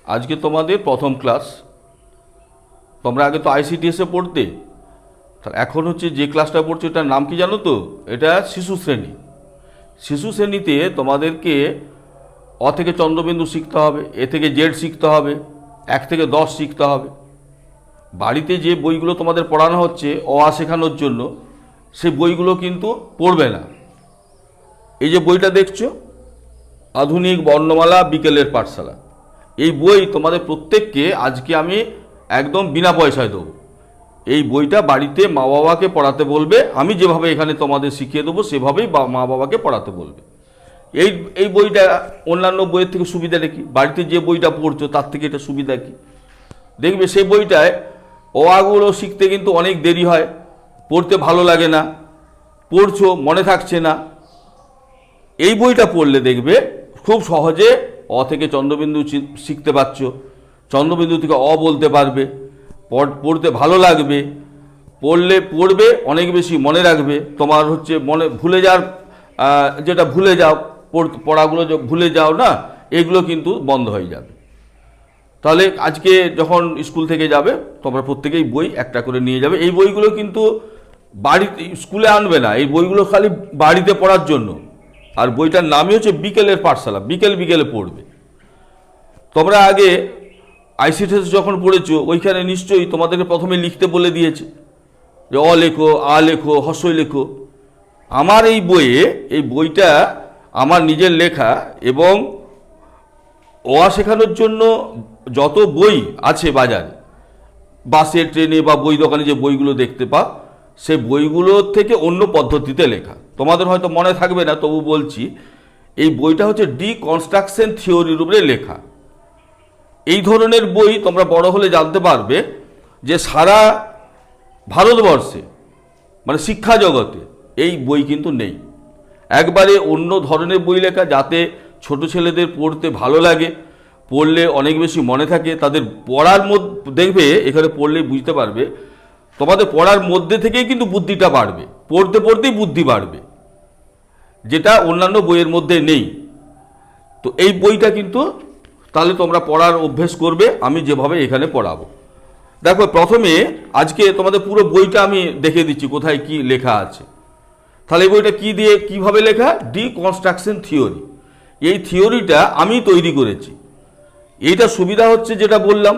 আজকে তোমাদের প্রথম ক্লাস। তোমরা আগে তো আইসিডিএসে পড়তে, এখন হচ্ছে যে ক্লাসটা পড়ছো এটার নাম কি জানো তো? এটা শিশু শ্রেণী। শিশু শ্রেণীতে তোমাদেরকে অ থেকে চন্দ্রবিন্দু শিখতে হবে, এ থেকে জেড শিখতে হবে, 1 থেকে 10 শিখতে হবে। বাড়িতে যে বইগুলো তোমাদের পড়ানো হচ্ছে অ আ শেখানোর জন্য, সেই বইগুলো কিন্তু পড়বে না। এই যে বইটা দেখছো, আধুনিক বর্ণমালা বিকেলের পাঠশালা, এই বই তোমাদের প্রত্যেককে আজকে আমি একদম বিনা পয়সায় দেবো। এই বইটা বাড়িতে মা বাবাকে পড়াতে বলবে, আমি যেভাবে এখানে তোমাদের শিখিয়ে দেবো সেভাবেই মা বাবাকে পড়াতে বলবে। এই বইটা অন্যান্য বইয়ের থেকে সুবিধা কি? বাড়িতে যে বইটা পড়ছো তার থেকে এটা সুবিধা কি? দেখবে সেই বইটায় অ আগুলো শিখতে কিন্তু অনেক দেরি হয়, পড়তে ভালো লাগে না, পড়ছো মনে থাকছে না। এই বইটা পড়লে দেখবে খুব সহজে অ থেকে চন্দ্রবিন্দু শিখতে পারছো, চন্দ্রবিন্দু থেকে অ বলতে পারবে, পড়তে ভালো লাগবে, পড়বে অনেক বেশি মনে রাখবে। তোমার হচ্ছে মনে ভুলে যাওয়ার, যেটা ভুলে যাও, পড়াগুলো ভুলে যাও না, এগুলো কিন্তু বন্ধ হয়ে যাবে। তাহলে আজকে যখন স্কুল থেকে যাবে তোমরা প্রত্যেকেই বই একটা করে নিয়ে যাবে। এই বইগুলো কিন্তু বাড়িতে, স্কুলে আনবে না, এই বইগুলো খালি বাড়িতে পড়ার জন্য। আর বইটার নামই হচ্ছে বিকেলের পাঠশালা, বিকেলে পড়বে। তোমরা আগে আইসিডিএস যখন পড়েছো ওইখানে নিশ্চয়ই তোমাদেরকে প্রথমে লিখতে বলে দিয়েছে যে অ লেখো, আ লেখো, হস্যই লেখো। আমার এই বইটা আমার নিজের লেখা, এবং অ আ শেখানোর জন্য যত বই আছে বাজারে, বাসে, ট্রেনে বা বই দোকানে যে বইগুলো দেখতে পাও, সেই বইগুলোর থেকে অন্য পদ্ধতিতে লেখা। তোমাদের হয়তো মনে থাকবে না, তবু বলছি, এই বইটা হচ্ছে ডিকনস্ট্রাকশন থিওরির উপরে লেখা। এই ধরনের বই তোমরা বড় হলে জানতে পারবে যে সারা ভারতবর্ষে, মানে শিক্ষা জগতে এই বই কিন্তু নেই। একবারে অন্য ধরনের বই লেখা, যাতে ছোট ছেলেদের পড়তে ভালো লাগে, পড়লে অনেক বেশি মনে থাকে, তাদের পড়ার মধ্যে দেখবে, এখানে পড়লে বুঝতে পারবে তোমাদের পড়ার মধ্যে থেকেই কিন্তু বুদ্ধিটা বাড়বে, পড়তে পড়তেই বুদ্ধি বাড়বে, যেটা অন্যান্য বইয়ের মধ্যে নেই। তো এই বইটা কিন্তু তাহলে তোমরা পড়ার অভ্যেস করবে আমি যেভাবে এখানে পড়াবো। দেখো, প্রথমে আজকে তোমাদের পুরো বইটা আমি দেখিয়ে দিচ্ছি কোথায় কি লেখা আছে। তাহলে এই বইটা কি দিয়ে কিভাবে লেখা? Deconstruction theory. এই থিওরিটা আমি তৈরি করেছি। এইটা সুবিধা হচ্ছে যেটা বললাম,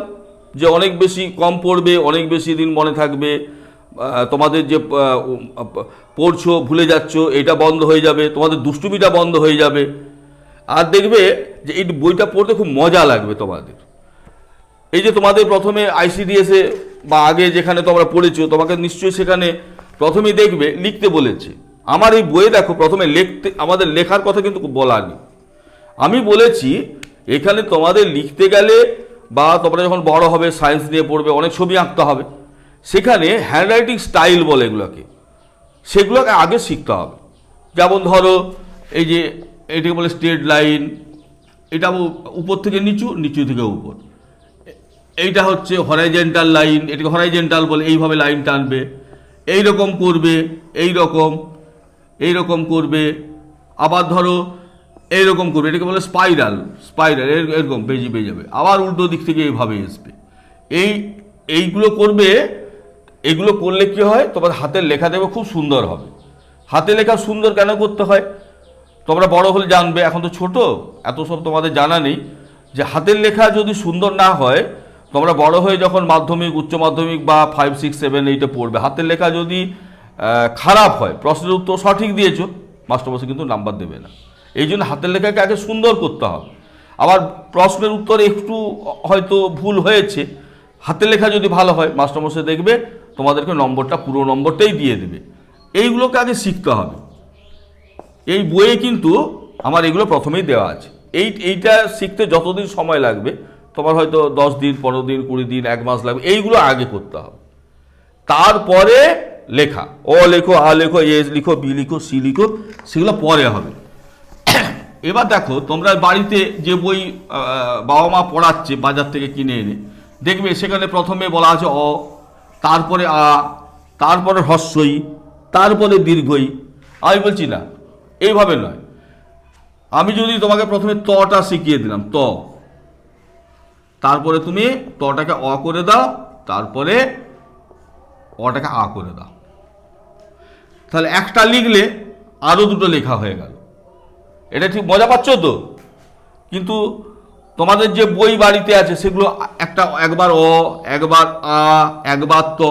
যে অনেক বেশি কম পড়বে, অনেক বেশি দিন মনে থাকবে, তোমাদের যে পড়ছো ভুলে যাচ্ছ এটা বন্ধ হয়ে যাবে, তোমাদের দুষ্টুমিটা বন্ধ হয়ে যাবে। আর দেখবে যে এই বইটা পড়তে খুব মজা লাগবে তোমাদের। এই যে তোমাদের প্রথমে আইসিডিএসে বা আগে যেখানে তোমরা পড়েছো, তোমাকে নিশ্চয়ই সেখানে প্রথমেই দেখবে লিখতে বলেছে। আমার এই বইয়ে দেখো প্রথমে আমাদের লেখার কথা কিন্তু বলা নেই। আমি বলেছি এখানে তোমাদের লিখতে গেলে, বা তোমরা যখন বড় হবে সায়েন্স নিয়ে পড়বে, অনেক ছবি আঁকতে হবে, সেখানে হ্যান্ডরাইটিং স্টাইল বলে এগুলোকে, সেগুলোকে আগে শিখতে হবে। যেমন ধরো এই যে এটাকে বলে স্ট্রেট লাইন, এটা উপর থেকে নিচু, নিচু থেকে উপর। এইটা হচ্ছে হরাইজেন্টাল লাইন, এটাকে হরাইজেন্টাল বলে, এইভাবে লাইন টানবে, এইরকম করবে, এইরকম করবে। আবার ধরো এইরকম করবে, এটাকে বলে স্পাইরাল, এরকম বেজে যাবে। আবার উল্টো দিক থেকে এইভাবে আসবে। এইগুলো করবে। এগুলো করলে কি হয়, তোমার হাতের লেখা দেবে খুব সুন্দর হবে। হাতে লেখা সুন্দর কেন করতে হয় তোমরা বড় হলে জানবে, এখন তো ছোট, এত সব তোমাদের জানা নেই। যে হাতের লেখা যদি সুন্দর না হয়, তোমরা বড় হয়ে যখন মাধ্যমিক, উচ্চ মাধ্যমিক বা 5, 6, 7, 8 পড়বে, হাতের লেখা যদি খারাপ হয়, প্রশ্নের উত্তর সঠিক দিয়েছো, মাস্টারমশাই কিন্তু নাম্বার দেবে না। এই জন্য হাতের লেখাকে আগে সুন্দর করতে হবে। আবার প্রশ্নের উত্তর একটু হয়তো ভুল হয়েছে, হাতের লেখা যদি ভালো হয়, মাস্টারমশাই দেখবে তোমাদেরকে নম্বরটা, পুরো নম্বরটাই দিয়ে দেবে। এইগুলোকে আগে শিখতে হবে। এই বইয়ে কিন্তু আমার এগুলো প্রথমেই দেওয়া আছে। এইটা শিখতে যতদিন সময় লাগবে, তোমার হয়তো 10 দিন, 15 দিন, 20 দিন, 1 মাস লাগবে, এইগুলো আগে করতে হবে। তারপরে লেখা, অ লেখো, আ লেখো, এ লিখো, বি লিখো, সি লিখো, সেগুলো পরে হবে। এবার দেখো, তোমরা বাড়িতে যে বই বাবা মা পড়াচ্ছে বাজার থেকে কিনে এনে, দেখবে সেখানে প্রথমে বলা আছে অ, তারপরে আ, তারপরে হ্রস্বই, তারপরে দীর্ঘই। আমি বলছি না, এইভাবে নয়। আমি যদি তোমাকে প্রথমে তটা শিখিয়ে দিলাম, ত, তারপরে তুমি তটাকে অ করে দাও, তারপরে অটাকে আ করে দাও। তাহলে একটা লিখলে আরও দুটো লেখা হয়ে গেল। এটা ঠিক মজা পাচ্ছ তো? কিন্তু তোমাদের যে বই বাড়িতে আছে সেগুলো একবার অ, একবার আ, একবার ত,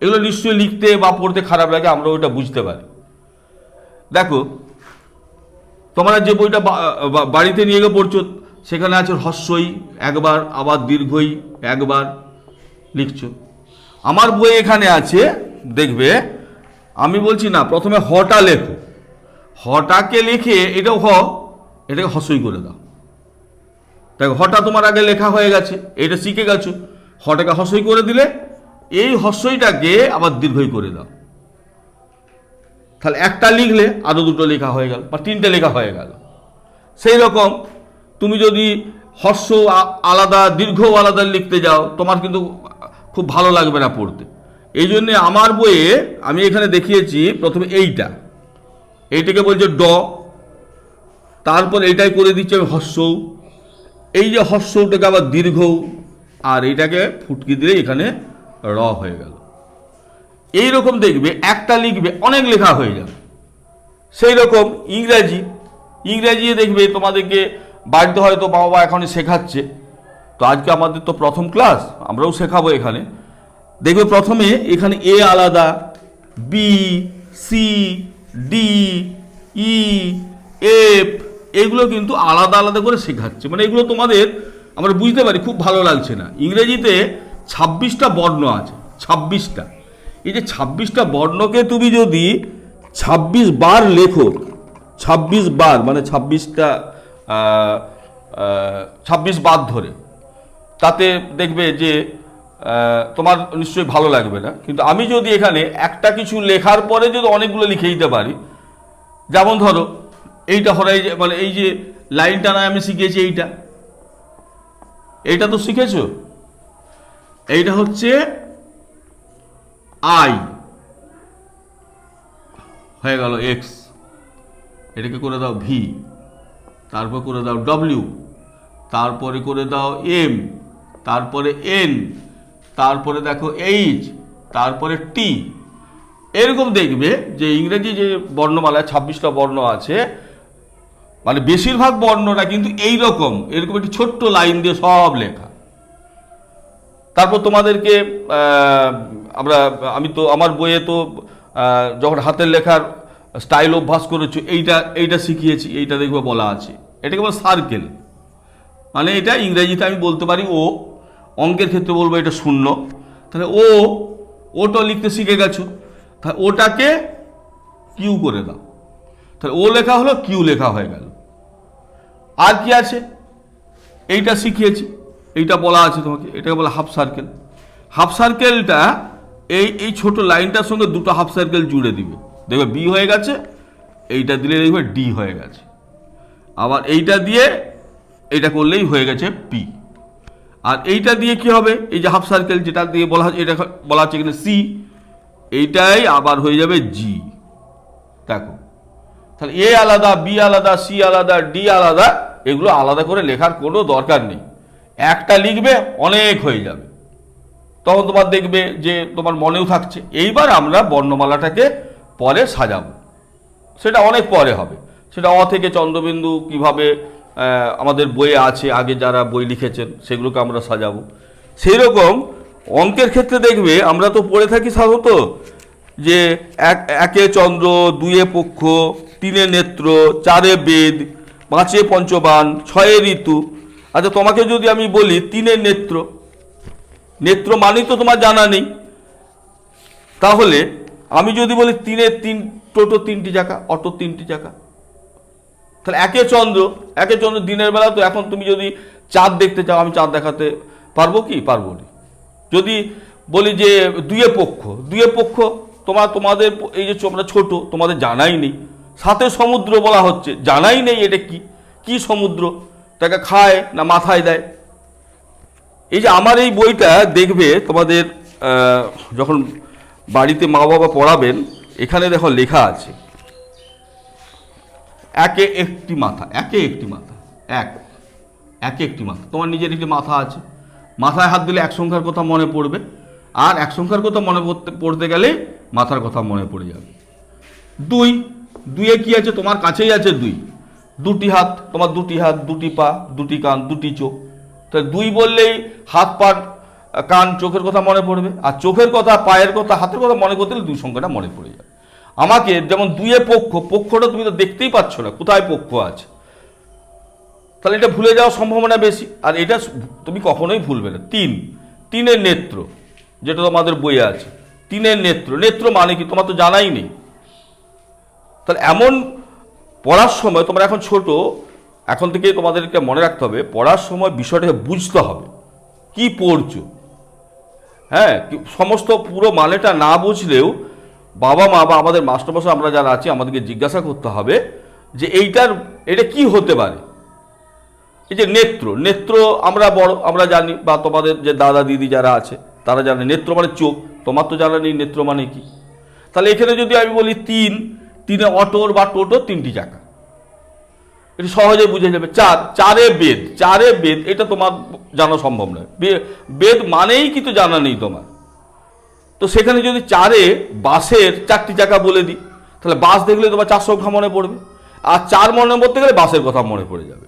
এগুলো নিশ্চয়ই লিখতে বা পড়তে খারাপ লাগে, আমরা ওইটা বুঝতে পারি। দেখো, তোমরা যে বইটা বাড়িতে নিয়ে গিয়ে পড়ছো সেখানে আছে হ্রস্বই একবার, আবার দীর্ঘই একবার লিখছো। আমার বই এখানে আছে, দেখবে আমি বলছি না, প্রথমে হটা লেখো, হটাকে লিখে এটাও এটাকে হ্রস্বই করে দাও। দেখো, হটা তোমার আগে লেখা হয়ে গেছে, এটা শিখে গেছো, হটাকে হ্রস্বই করে দিলে এই হ্রস্বইটাকে আবার দীর্ঘই করে দাও। তাহলে একটা লিখলে আরও দুটো লেখা হয়ে গেল বা তিনটে লেখা হয়ে গেল। সেই রকম তুমি যদি হ্রস্ব আলাদা দীর্ঘ আলাদা লিখতে যাও, তোমার কিন্তু খুব ভালো লাগবে না পড়তে। এই জন্যে আমার বইয়ে আমি এখানে দেখিয়েছি প্রথমে এইটাকে বলছে ড, তারপর এইটাই করে দিচ্ছি আমি হ্রস্ব, এই যে হ্রস্বটাকে আবার দীর্ঘ, আর এইটাকে ফুটকি দিলে এখানে র হয়ে গেল। এইরকম দেখবে একটা লিখবে অনেক লেখা হয়ে যাবে। সেই রকম ইংরাজি দেখবে তোমাদেরকে বাড়িতে হয়তো বাবা এখনই শেখাচ্ছে, তো আজকে আমাদের তো প্রথম ক্লাস, আমরাও শেখাবো এখানে। দেখবে প্রথমে এখানে এ আলাদা, বি, সি, ডি, ই, এফ, এগুলো কিন্তু আলাদা আলাদা করে শেখাচ্ছে। মানে এগুলো তোমাদের আমরা বুঝতে পারি, খুব ভালো লাগছে না। ইংরেজিতে 26টা বর্ণ আছে, 26টা। এই যে 26টা বর্ণকে তুমি যদি 26 বার লেখো, 26 বার মানে 26 বার ধরে, তাতে দেখবে যে তোমার নিশ্চয়ই ভালো লাগবে না। কিন্তু আমি যদি এখানে একটা কিছু লেখার পরে যদি অনেকগুলো লিখে দিতে পারি, যেমন ধরো এইটা মানে এই যে লাইনটা নয় আমি শিখেছি, এইটা তো শিখেছো, এইটা হচ্ছে আই হয়ে গেল এক্স, এটাকে করে দাও ভি, তারপর করে দাও ডব্লিউ, তারপরে করে দাও এম, তারপরে এন, তারপরে দেখো এইচ, তারপরে টি। এরকম দেখবে যে ইংরেজি যে বর্ণমালায় 26টা বর্ণ আছে, মানে বেশিরভাগ বর্ণটা কিন্তু এরকম একটি ছোট্ট লাইন দিয়ে সব লেখা। তারপর তোমাদেরকে আমার বইয়ে তো যখন হাতের লেখার স্টাইল অভ্যাস করেছো, এইটা শিখিয়েছি, এইটা দেখবে বলা আছে, এটাকে বলে সার্কেল। মানে এটা ইংরেজিতে আমি বলতে পারি ও, অঙ্কের ক্ষেত্রে বলবো এটা শূন্য। তাহলে ওটা লিখতে শিখে গেছো, তাহলে ওটাকে কিউ করে দাও, তাহলে ও লেখা হলো, কিউ লেখা হয়ে গেল। আর কি আছে, এইটা শিখিয়েছি, এইটা বলা আছে তোমাকে, এটাকে বলে হাফ সার্কেল। হাফ সার্কেলটা এই ছোট লাইনটার সঙ্গে দুটো হাফ সার্কেল জুড়ে দিবে, দেখবে বি হয়ে গেছে, এইটা দিলে দেখবে ডি হয়ে গেছে, আবার এইটা দিয়ে এইটা করলেই হয়ে গেছে পি। আর এইটা দিয়ে কি হবে, এই যে হাফ সার্কেল যেটা দিয়ে বলা হচ্ছে, এটা বলা হচ্ছে এখানে সি, এইটাই আবার হয়ে যাবে জি। দেখো, তাহলে এ আলাদা, বি আলাদা, সি আলাদা, ডি আলাদা, এগুলো আলাদা করে লেখার কোনো দরকার নেই। একটা লিখবে অনেক হয়ে যাবে, তখন তোমার দেখবে যে তোমার মনেও থাকছে। এইবার আমরা বর্ণমালাটাকে পরে সাজাবো, সেটা অনেক পরে হবে। সেটা অ থেকে চন্দ্রবিন্দু কিভাবে আমাদের বইয়ে আছে, আগে যারা বই লিখেছেন সেগুলোকে আমরা সাজাবো। সেই রকম অঙ্কের ক্ষেত্রে দেখবে আমরা তো পড়ে থাকি সাধারণত যে একে চন্দ্র, দুয়ে পক্ষ, তিনে নেত্র, চারে বেদ, পাঁচে পঞ্চবান, ছয়ে ঋতু। আচ্ছা, তোমাকে যদি আমি বলি তিনে নেত্র মানেই তো তোমার জানা নেই, তাহলে আমি যদি বলি টোটো 3টি চাকা, অটো 3টি চাকা, তাহলে একে চন্দ্র দিনের বেলা তো, এখন তুমি যদি চাঁদ দেখতে চাও, আমি চাঁদ দেখাতে পারবো কি, পারবো না। যদি বলি যে দুয়ে পক্ষ, তোমাদের এই যে তোমরা ছোট, তোমাদের জানাই নেই। সাথে সমুদ্র বলা হচ্ছে, জানাই নেই এটা কি সমুদ্র, তাকে খায় না মাথায় দেয়। এই যে আমার এই বইটা দেখবে তোমাদের যখন বাড়িতে মা বাবা পড়াবেন, এখানে দেখো লেখা আছে একে একটি মাথা, এক, এক একটি মাথা, তোমার নিজের একটি মাথা আছে, মাথায় হাত দিলে এক সংখ্যার কথা মনে পড়বে, আর এক সংখ্যার কথা মনে পড়তে গেলে মাথার কথা মনে পড়ে যাবে। দুই, দুইয়ে কি আছে? তোমার কাছেই আছে দুই, দুটি হাত, তোমার দুটি হাত, দুটি পা, দুটি কান, দুটি চোখ। তাহলে দুই বললেই হাত, পা, কান, চোখের কথা মনে পড়বে, আর চোখের কথা, পায়ের কথা, হাতের কথা মনে করতে গেলে দুই সংখ্যাটা মনে পড়ে যাবে। আমাকে যেমন দুইয়ে পক্ষ, পক্ষটা তুমি তো দেখতেই পাচ্ছ না কোথায় পক্ষ আছে, তাহলে এটা ভুলে যাওয়ার সম্ভাবনা বেশি, আর এটা তুমি কখনোই ভুলবে না। তিন, তিনের নেত্র, যেটা তোমাদের বইয়ে আছে, তিনের নেত্র, নেত্র মানে কি তোমার তো জানাই নেই। তাহলে এমন পড়ার সময়, তোমরা এখন ছোট, এখন থেকে তোমাদেরকে মনে রাখতে হবে, পড়ার সময় বিষয়টাকে বুঝতে হবে কি পড়ছো। হ্যাঁ, সমস্ত পুরো মানেটা না বুঝলেও বাবা মা বা আমাদের মাস্টারমশাই আমরা যারা আছি আমাদেরকে জিজ্ঞাসা করতে হবে যে এটা কি হতে পারে। এই যে নেত্র, নেত্র আমরা জানি, বা তোমাদের যে দাদা দিদি যারা আছে তারা জানে নেত্র মানে চোখ, তোমার তো জানা নেই নেত্র মানে কি। তাহলে এখানে যদি আমি বলি তিন, তিনে অটোর বা টোটোর তিনটি চাকা, এটা সহজে বুঝে যাবে। চার, চারে বেদ, চারে বেদ, এটা তোমার জানা সম্ভব নয়, বেদ মানেই কিন্তু জানা নেই তোমার। তো সেখানে যদি চারে বাসের চারটি চাকা বলে দিই, তাহলে বাস দেখলে তোমার চার সংখ্যা মনে পড়বে, আর চার মনে পড়তে গেলে বাসের কথা মনে পড়ে যাবে।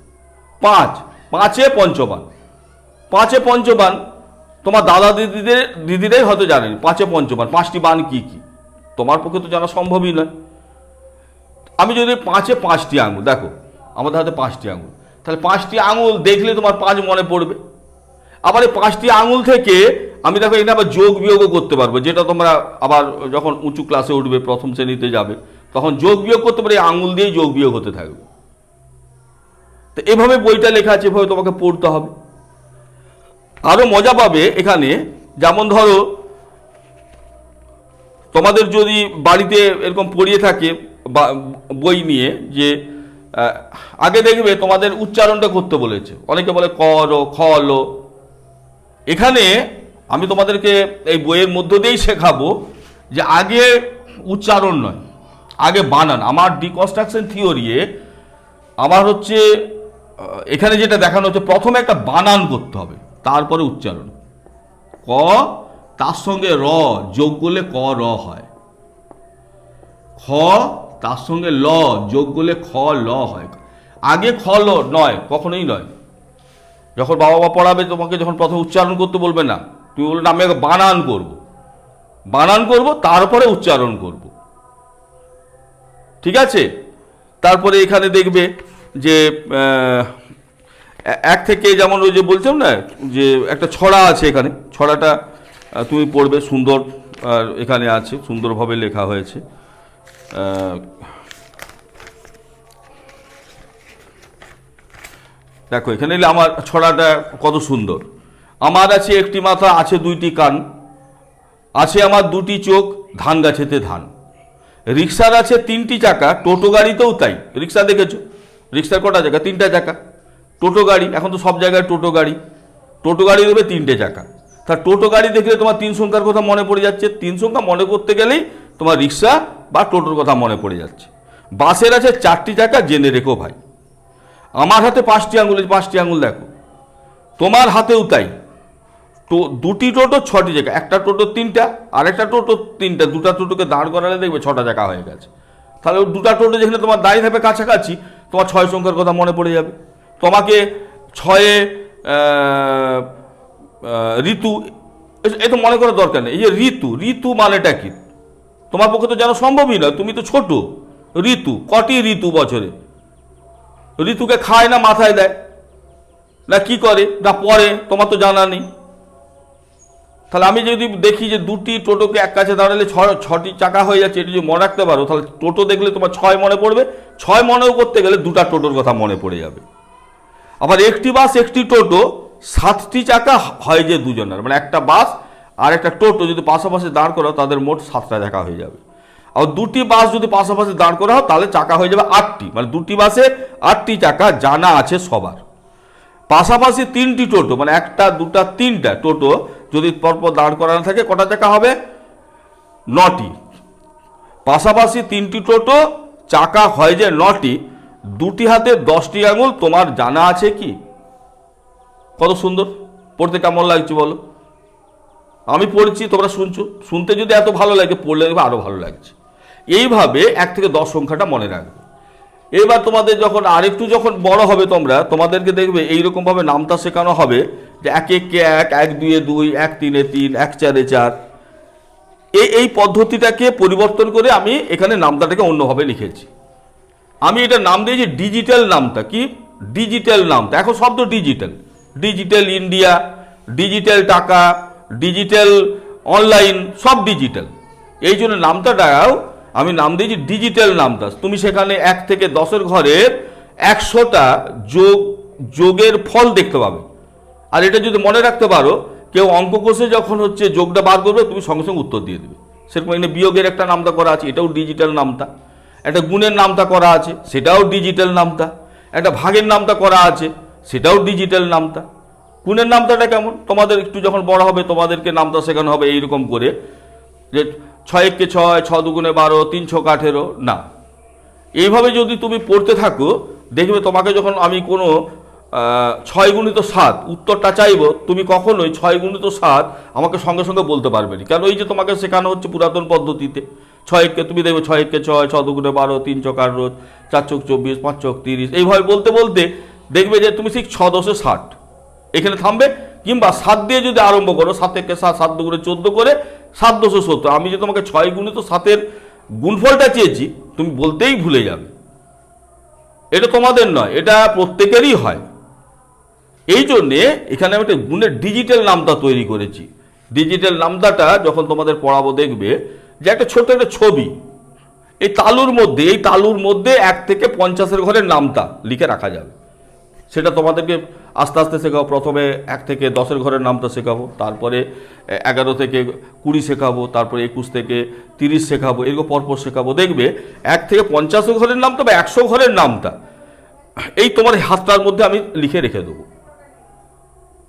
পাঁচ, পাঁচে পঞ্চবান, পাঁচে পঞ্চবান তোমার দাদা দিদিরাই হয়তো জানেন পাঁচে পঞ্চবান, পাঁচটি বান কি কি, তোমার পক্ষে তো জানা সম্ভবই নয়। আমি যদি পাঁচে পাঁচটি আঙুল, দেখো আমাদের হাতে পাঁচটি আঙুল, তাহলে পাঁচটি আঙুল দেখলে তোমার পাঁচ মনে পড়বে। আবার এই পাঁচটি আঙুল থেকে আমি দেখো এটা আবার যোগ বিয়োগও করতে পারবো, যেটা তোমরা আবার যখন উঁচু ক্লাসে উঠবে, প্রথম শ্রেণীতে যাবে, তখন যোগ বিয়োগ করতে পারে, এই আঙুল দিয়েই যোগ বিয়োগ হতে থাকবে। তো এভাবে বইটা লেখা আছে, এভাবে তোমাকে পড়তে হবে। আরো মজা পাবে এখানে, যেমন ধরো তোমাদের যদি বাড়িতে এরকম পড়িয়ে থাকে বই নিয়ে, যে আগে দেখবে তোমাদের উচ্চারণটা করতে বলেছে, অনেকে বলে ক লো, খ লো। এখানে আমি তোমাদেরকে এই বইয়ের মধ্য দিয়েই শেখাবো যে আগে উচ্চারণ নয়, আগে বানান। আমার ডিকনস্ট্রাকশন থিওরিয়ে আমার হচ্ছে এখানে যেটা দেখানো হচ্ছে, প্রথমে একটা বানান করতে হবে, তারপরে উচ্চারণ। ক, তার সঙ্গে র যোগ করলে ক র হয়। খ, তার সঙ্গে ল যোগ করলে খ ল হয়। আগে খ ল নয়, কখনোই নয়। যখন বাবা মা পড়াবে তোমাকে, যখন প্রথম উচ্চারণ করতে বলবে না, তুমি বলবে না আমি বানান করব, বানান করব তারপরে উচ্চারণ করব, ঠিক আছে? তারপরে এখানে দেখবে যে এক থেকে, যেমন ওই যে বলছিলাম না যে একটা ছড়া আছে, এখানে ছড়াটা তুমি পড়বে, সুন্দর আর এখানে আছে, সুন্দরভাবে লেখা হয়েছে। দেখো এখানে আমার ছড়াটা কত সুন্দর। আমার আছে একটি মাথা, আছে দুইটি কান, আছে আমার দুটি চোখ, ধান গাছেতে ধান। রিক্সার আছে তিনটি চাকা, টোটো গাড়িতেও তাই। রিক্সা দেখেছো, রিক্সার কটা চাকা? তিনটা চাকা। টোটো গাড়ি, এখন তো সব জায়গায় টোটো গাড়ি, টোটো গাড়ি দেবে তিনটে চাকা। তা টোটো গাড়ি দেখলে তোমার তিন সংখ্যার কথা মনে পড়ে যাচ্ছে, তিন সংখ্যা মনে করতে গেলেই তোমার রিক্সা বা টোটোর কথা মনে পড়ে যাচ্ছে। বাসের আছে চারটি চাকা, জেনে রেখো ভাই। আমার হাতে পাঁচটি আঙুল, পাঁচটি আঙুল দেখো, তোমার হাতেও তাই। তো দুটি টোটো ছটি চাকা, একটা টোটো তিনটা, আরেকটা টোটো তিনটা, দুটা টোটোকে দাঁড় করালে দেখবে ছটা চাকা হয়ে গেছে। তাহলে দুটা টোটো যেখানে তোমার দাঁড়িয়ে থাকবে কাছাকাছি, তোমার ছয় সংখ্যার কথা মনে পড়ে যাবে। তোমাকে ছয়ে ঋতু, এটা মনে করার দরকার নেই। এই যে ঋতু, ঋতু মানেটা কি তোমার পক্ষে তো জানা সম্ভবই নয়, তুমি তো ছোট। ঋতু, কটি ঋতু বছরে? ঋতুকে খায় না মাথায় দেয়, না কি করে, না পরে, তোমার তো জানা নেই। তাহলে আমি যদি দেখি যে দুটি টোটোকে এক কাছে দাঁড়ালে ছটি চাকা হয়ে যাচ্ছে, এটা যদি মনে রাখতে পারো, তাহলে টোটো দেখলে তোমার ছয় মনে পড়বে, ছয় মনেও করতে গেলে দুটা টোটোর কথা মনে পড়ে যাবে। আবার একটি বাস একটি টোটো, সাতটি চাকা হয় যে দুজনের, মানে একটা বাস আর একটা টোটো যদি পাশাপাশি দাঁড় করাও, তাদের মোট সাতটা চাকা হয়ে যাবে। আর দুটি বাস যদি পাশাপাশি দাঁড় করা হয়, তাহলে চাকা হয়ে যাবে আটটি, মানে দুটি বাসে আটটি চাকা জানা আছে সবার। পাশাপাশি তিনটি টোটো, মানে একটা, দুটা, তিনটা টোটো যদি পরপর দাঁড় করানো থাকে, কটা চাকা হবে? নটি। পাশাপাশি তিনটি টোটো, চাকা হয় যে নটি। দুটি হাতে 10টি আঙুল, তোমার জানা আছে কি? কত সুন্দর, পড়তে কেমন লাগছে বলো? আমি পড়ছি, তোমরা শুনছো, শুনতে যদি এত ভালো লাগে, পড়লে দেখবে আরও ভালো লাগছে। এইভাবে 1 থেকে 10 সংখ্যাটা মনে রাখবে। এবার তোমাদের যখন আরেকটু যখন বড় হবে তোমরা, তোমাদেরকে দেখবে এইরকমভাবে নামতা শেখানো হবে যে 1 1 কে 1, 1 2 এ 2, 1 3 এ 3, 1 4 এ 4। এই পদ্ধতিটাকে পরিবর্তন করে আমি এখানে নামতাটাকে অন্যভাবে লিখেছি। আমি এটা নাম দিয়েছি ডিজিটাল নামতা। কি ডিজিটাল নামতা? এখন শব্দ ডিজিটাল, ডিজিটাল ইন্ডিয়া, ডিজিটাল টাকা, ডিজিটাল অনলাইন, সব ডিজিটাল। এই জন্য নামতাটাও আমি নাম দিয়েছি ডিজিটাল নামতা। তুমি সেখানে 1 থেকে 10-এর ঘরের 100টা যোগের ফল দেখতে পাবে। আর এটা যদি মনে রাখতে পারো, কেউ অঙ্ক কষে যখন হচ্ছে যোগটা বার করবে, তুমি সঙ্গে সঙ্গে উত্তর দিয়ে দেবে। সেরকম এখানে বিয়োগের একটা নামতা করা আছে, এটাও ডিজিটাল নামতা। একটা গুণের নামতা করা আছে, সেটাও ডিজিটাল নামতা। একটা ভাগের নামতা করা আছে, সেটাও ডিজিটাল নামতা। গুণের নামতাটা কেমন? তোমাদের একটু যখন বড় হবে তোমাদেরকে নামতা শেখানো হবে এইরকম করে যে 6 1 কে 6, 6 2 গুণে 12, 3 6 18। না, এইভাবে যদি তুমি পড়তে থাকো, দেখবে তোমাকে যখন আমি কোনো 6 গুণিত 7 উত্তরটা চাইবো, তুমি কখনোই 6 গুণিত 7 আমাকে সঙ্গে সঙ্গে বলতে পারবে না। কেন? এই যে তোমাকে শেখানো হচ্ছে পুরাতন পদ্ধতিতে। 6 1 কে তুমি দেখবে 6 1 কে 6, 6 2 গুণে 12, 3 6 18, 4 চৌক 24, 5 চৌক 30, এইভাবে বলতে বলতে দেখবে যে তুমি ঠিক 6 10 60 এখানে থামবে। কিংবা 7 দিয়ে যদি আরম্ভ করো, 7 1 কে 7, 7 2 গুণে 14 করে 7 10 70। আমি যে তোমাকে 6 গুণিত 7-এর গুণফলটা চেয়েছি, তুমি বলতেই ভুলে যাবে। এটা তোমাদের নয়, এটা প্রত্যেকেরই হয়। এই জন্যে এখানে আমি একটা গুণের ডিজিটাল নামতা তৈরি করেছি। ডিজিটাল নামতাটা যখন তোমাদের পড়াবো, দেখবে যে একটা ছোট একটা ছবি, এই তালুর মধ্যে 1 থেকে 50-এর ঘরের নামতা লিখে রাখা যাবে। সেটা তোমাদেরকে আস্তে আস্তে শেখাবো। প্রথমে 1 থেকে 10-এর ঘরের নামতা শেখাবো, তারপরে 11 থেকে 20 শেখাবো, তারপরে 21 থেকে 30 শেখাবো, এরকম পরপর শেখাবো। দেখবে 1 থেকে 50 ঘরের নামতা বা 100 ঘরের নামতা এই তোমার হাতটার মধ্যে আমি লিখে রেখে দেবো।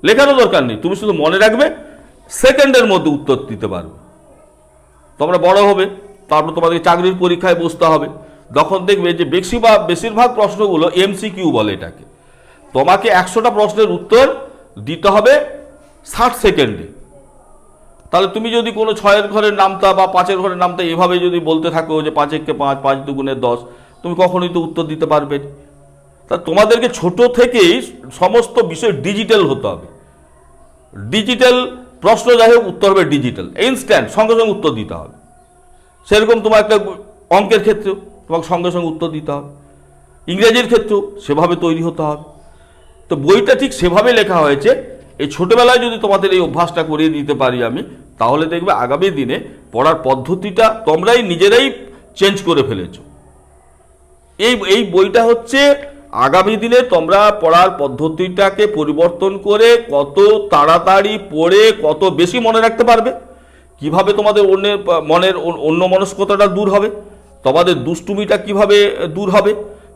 লেখারও দরকার নেই, তুমি শুধু মনে রাখবে, সেকেন্ডের মধ্যে উত্তর দিতে পারবে। তোমরা বড় হবে, তারপর তোমাদেরকে চাকরির পরীক্ষায় বসতে হবে। তখন দেখবে যে বেশিরভাগ প্রশ্নগুলো MCQ বলে এটাকে। তোমাকে 100টা প্রশ্নের উত্তর দিতে হবে 60 সেকেন্ডে। তাহলে তুমি যদি কোনো 6-এর ঘরের নামতা বা 5-এর ঘরের নামতা এভাবে যদি বলতে থাকো যে 5 1 কে 5, 5 2 গুণে 10, তুমি কখনোই তো উত্তর দিতে পারবে। তা তোমাদেরকে ছোট থেকেই সমস্ত বিষয় ডিজিটাল হতে হবে। ডিজিটাল প্রশ্ন যাই হোক, উত্তর হবে ডিজিটাল, ইনস্ট্যান্ট, সঙ্গে সঙ্গে উত্তর দিতে হবে। সেরকম তোমার একটা অঙ্কের ক্ষেত্রেও তোমাকে সঙ্গে সঙ্গে উত্তর দিতে হবে। ইংরেজির ক্ষেত্রেও সেভাবে তৈরি হতে হবে। তো বইটা ঠিক সেভাবে লেখা হয়েছে। এই ছোটবেলায় যদি তোমাদের এই অভ্যাসটা করিয়ে দিতে পারি আমি, তাহলে দেখবে আগামী দিনে পড়ার পদ্ধতিটা তোমরাই নিজেরাই চেঞ্জ করে ফেলেছো। এই বইটা হচ্ছে আগামী দিনে তোমরা পড়ার পদ্ধতিটাকে পরিবর্তন করে কত তাড়াতাড়ি পড়ে কত বেশি মনে রাখতে পারবে, কিভাবে তোমাদের মনের অন্যমনস্কতাটা দূর হবে, তোমাদের দুষ্টুমিটা কিভাবে দূর হবে,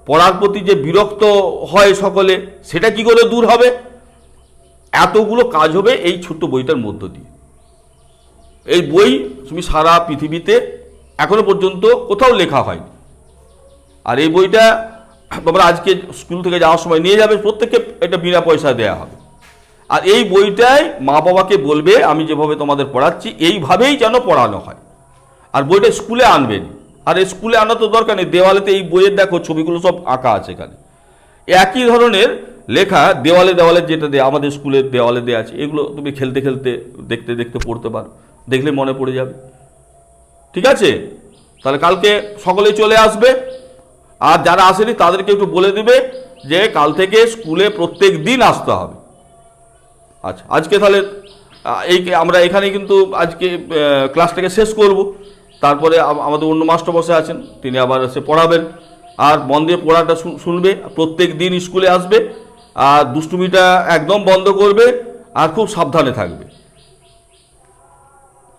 পড়ার প্রতি যে বিরক্ত হয় সকলে সেটা কি করে দূর হবে, এতগুলো কাজ হবে এই ছোট্ট বইটার মধ্য দিয়ে। এই বই তুমি সারা পৃথিবীতে এখনো পর্যন্ত কোথাও লেখা হয়নি। আর এই বইটা তোমরা আজকে স্কুল থেকে যাওয়ার সময় নিয়ে যাবে, প্রত্যেককে এটা বিনা পয়সায় দেওয়া হবে। আর এই বইটাই মা বাবাকে বলবে আমি যেভাবে তোমাদের পড়াচ্ছি এইভাবেই যেন পড়ানো হয়। আর বইটা স্কুলে আনবেন। আর এই স্কুলে আনা তো দরকার নেই, দেওয়ালেতে এই বইয়ের দেখো ছবিগুলো সব আঁকা আছে এখানে। একই ধরনের লেখা দেওয়ালে যেটা দেয় আমাদের স্কুলের দেওয়ালে দেওয়া আছে, এগুলো তুমি খেলতে খেলতে দেখতে দেখতে পড়তে পারো, দেখলে মনে পড়ে যাবে। ঠিক আছে? তাহলে কালকে সকলেই চলে আসবে। আর যারা আসেনি তাদেরকে একটু বলে দিবে যে কাল থেকে স্কুলে প্রত্যেক দিন আসতে হবে। আচ্ছা, আজকে তাহলে আমরা এখানে কিন্তু আজকে ক্লাসটাকে শেষ করব। তারপরে আমাদের অন্য মাস্টার বসে আছেন, তিনি আবার এসে পড়াবেন। আর মন দিয়ে পড়াটা শুনবে, প্রত্যেক দিন স্কুলে আসবে, আর দুষ্টুমিটা একদম বন্ধ করবে, আর খুব সাবধানে থাকবে।